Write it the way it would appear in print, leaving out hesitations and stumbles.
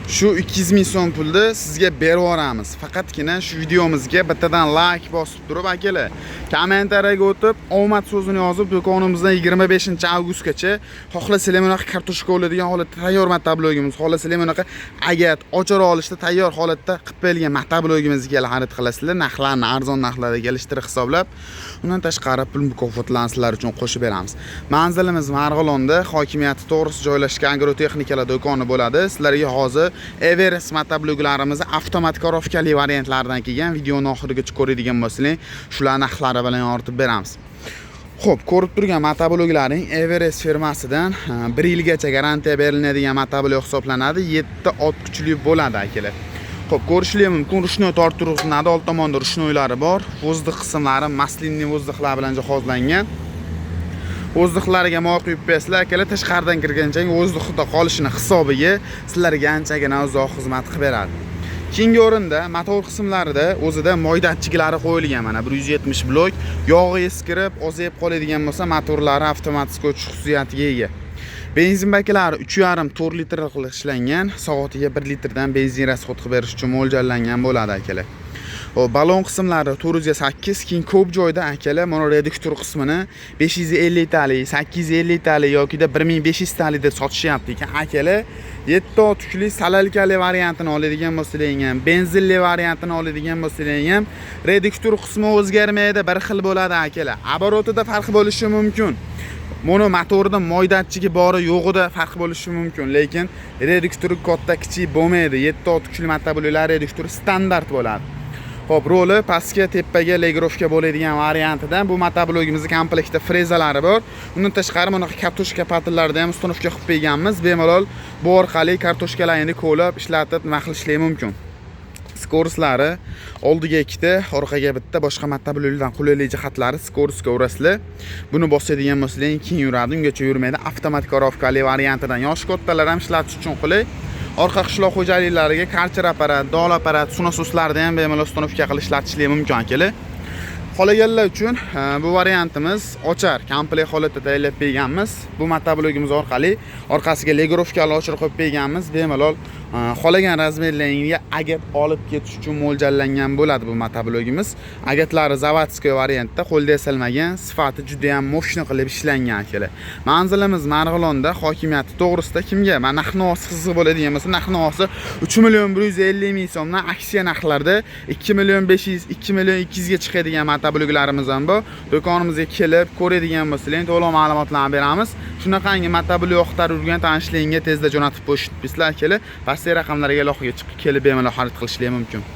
Shu 200 ming so'm pulni sizga berib yuboramiz. Faqatgina shu videomizga bittadan like bosib turib, akalar, kommentariyaga o'tib, omad so'zini yozib, do'konimizdan 25-avgustgacha xohlasanglar bunaqa kartoshka oladigan holatda tayyor matablogimiz, xohlasanglar bunaqa agat, ochar olishda tayyor holatda qilib berilgan matablogimizga xarid qilasizlar. Narxlarni arzon narxlarga kelishtirib hisoblab, undan tashqari pul mukofotlarini sizlar uchun qo'shib beramiz. Manzilimiz Marg'ilonda, hokimiyati to'g'risi joylashgan agrotexnikalar do'koni bo'ladi. Sizlarga hozir Everest matabloglarimizni avtomatik korovkali variantlaridan kelgan videoni oxirigacha ko'radigan bo'lsanglar, shular narxlari bilan yoritib beramiz. Xo'p, ko'rib turgan matabloglaring Everest firmasidan 1 yilgacha garantiya beriladigan matablog hisoblanadi. 7 ot kuchli bo'ladi, akalar. Xo'p, ko'rishingiz mumkin, rushnoy tortuv uzinadi, old tomonda rushnoylari bor. Vozdix qismlari maslinli vozdixlar bilan jihozlangan. Vozdixlarga moy quyib bersizlar, akalar, tashqaridan kirgancha vozdixda qolishini hisobiga sizlarga anchagina uzoq xizmat qilib beradi. Keyingi o'rinda motor qismlarida o'zida moydatchiklari qo'yilgan. Mana 170 blok, yog'i eskirib, ozayib qoladigan bo'lsa, motorlari avtomatik o'chish xususiyatiga ega. Benzin baklari 3,5-4 litr qilib ishlangan, soatiga 1 litrdan benzin rasxod qilib berish uchun mo'ljallangan bo'ladi, akalar. Balon qismlari 408, keyin ko'p joyda akalar mana reduktor qismini 550 talik, 850 talik yoki 1500 talik deb sotishyapti ekan, akalar. 7 ot kuchli salalkali variantini oladigan bo'lsangiz ham, benzinli variantini oladigan bo'lsangiz ham, reduktor qismi o'zgarmaydi, bir xil bo'ladi, akalar. Оборотida farq bo'lishi mumkin. Mono motorda moydatchigi bori yo'g'ida farq bo'lishi mumkin, lekin reduktori katta kichik bo'lmaydi. 7 ot kuchli matabloglar reduktori standart bo'ladi. Xo'p, roli pastga, tepaga legrovka bo'ladigan variantidan bu matablogimizning komplektda frezalari bor. Undan tashqari mana kartoshka patillarida ham ustunovka qilib qo'yganmiz. Bemalol bu orqali kartoshkalarni ko'lab, ishlatib, nima qilishlar mumkin. Skoruslari oldiga 2 ta, orqaga bitta, boshqa matabloglardan qulayli jihatlari skoruska urasizlar. Buni bosadigan bo'lsangiz keyin yuradi, ungacha yurmaydi. Avtomatik korovkali variantidan yosh kattalar ham ishlatish uchun qulay. Orqa qishloq xo'jaliklariga karcher apparat, dol apparat, sunasoslarda ham bemalol ustunovka qilib ishlatishlari mumkin, akalar. Qolaganlar uchun bu variantimiz ochar, komplekt holatda tayyorlab berganmiz. Bu matablogimiz orqali orqasiga legrovkalar ochirib qo'yib berganmiz. Bemalol qolagan razmerlarga agat olib ketish uchun mo'ljallangan bo'ladi bu matablogimiz. Agatlari zavodskiy variantda, qo'lda yasalmagan, sifati juda ham moshna qilib ishlangan, akalar. Manzilimiz Marg'ilonda, hokimiyati to'g'risida kimga narx-navosi qiziq bo'ladigan bo'lsa, narx-navosi 3,150 ming so'mdan aksiya narxlarda 2,500, 2,200 ga chiqadigan matabloglarimiz ham bor. Do'konimizga kelib ko'radigan bo'lsangiz, to'liq ma'lumotlarni beramiz. Shunaqangi matablog yo'qtar urgan tanishligingga tezda jo'natib qo'yishibsizlar, akalar. Pastki raqamlarga ilohiga chiqib kelib bemalol xarid qilishingiz mumkin.